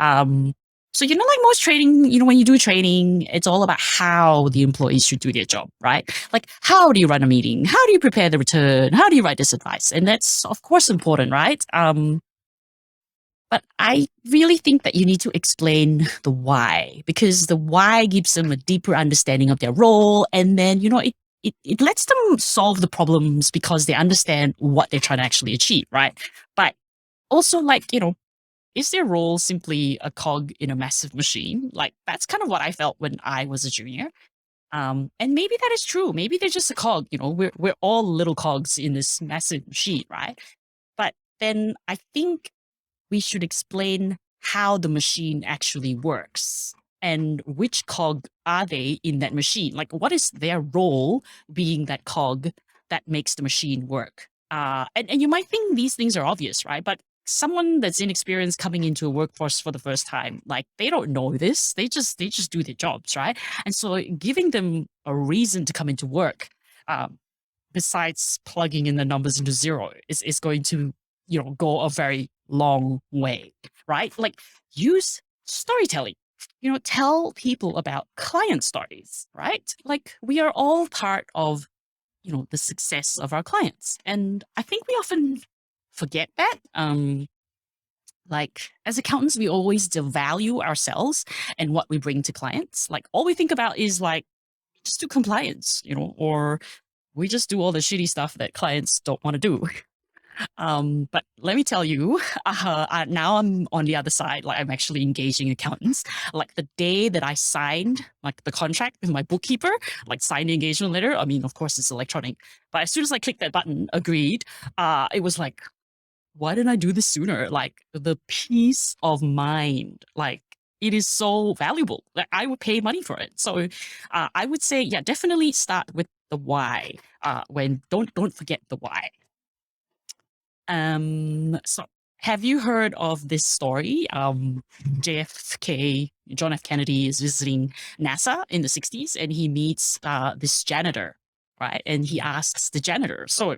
So, like most training, when you do training, it's all about how the employees should do their job, right? Like, how do you run a meeting? How do you prepare the return? How do you write this advice? And that's, of course, important, right? But I really think that you need to explain the why, because the why gives them a deeper understanding of their role. And then, it lets them solve the problems because they understand what they're trying to actually achieve, right? But also, like, is their role simply a cog in a massive machine? Like, that's kind of what I felt when I was a junior. And maybe that is true. Maybe they're just a cog. We're all little cogs in this massive machine, right? But then I think we should explain how the machine actually works and which cog are they in that machine. Like, what is their role being that cog that makes the machine work? And you might think these things are obvious, right? But someone that's inexperienced coming into a workforce for the first time, like, they don't know this. They just do their jobs, right? And so giving them a reason to come into work, um, besides plugging in the numbers into zero, is going to, go a very long way, right? Like, use storytelling. Tell people about client stories, right? Like, we are all part of, the success of our clients. And I think we often forget that. Like, as accountants, we always devalue ourselves and what we bring to clients. Like, all we think about is like, just do compliance, or we just do all the shitty stuff that clients don't want to do. But let me tell you, now I'm on the other side. Like, I'm actually engaging accountants. Like, the day that I signed like the contract with my bookkeeper, like, signed the engagement letter. I mean, of course, it's electronic, but as soon as I clicked that button, agreed, it was like, why didn't I do this sooner? Like, the peace of mind, like, it is so valuable. Like, I would pay money for it. So, I would say, yeah, definitely start with the why. When don't forget the why. So have you heard of this story? JFK, John F. Kennedy is visiting NASA in the 60s and he meets this janitor, right? And he asks the janitor, so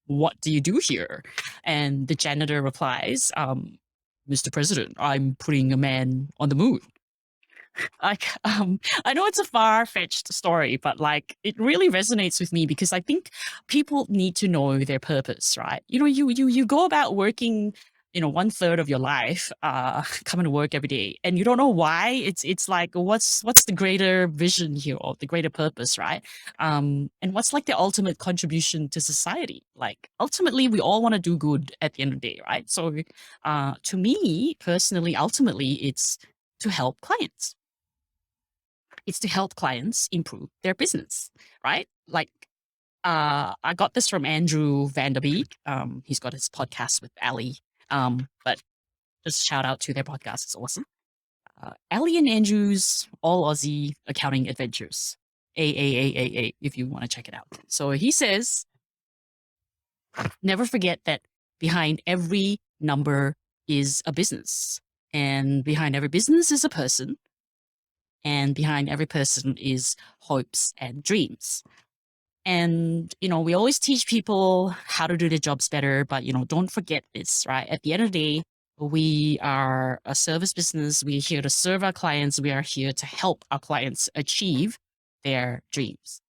what do you do here? And the janitor replies, Mr. President, I'm putting a man on the moon. Like, I know it's a far-fetched story, but like, it really resonates with me because I think people need to know their purpose, right? You go about working, 1/3 of your life, coming to work every day, and you don't know why. It's like, what's the greater vision here, or the greater purpose, right? And what's like the ultimate contribution to society? Like, ultimately, we all want to do good at the end of the day, right? So, to me personally, ultimately, to help clients it's to help clients improve their business, right? Like, I got this from Andrew Vanderbeek. He's got his podcast with Ali. But just shout out to their podcast; it's awesome. Ali and Andrew's All Aussie Accounting Adventures. A, if you want to check it out. So he says, never forget that behind every number is a business, and behind every business is a person, and behind every person is hopes and dreams. And, we always teach people how to do their jobs better, but, don't forget this, right? At the end of the day, we are a service business. We're here to serve our clients. We are here to help our clients achieve their dreams.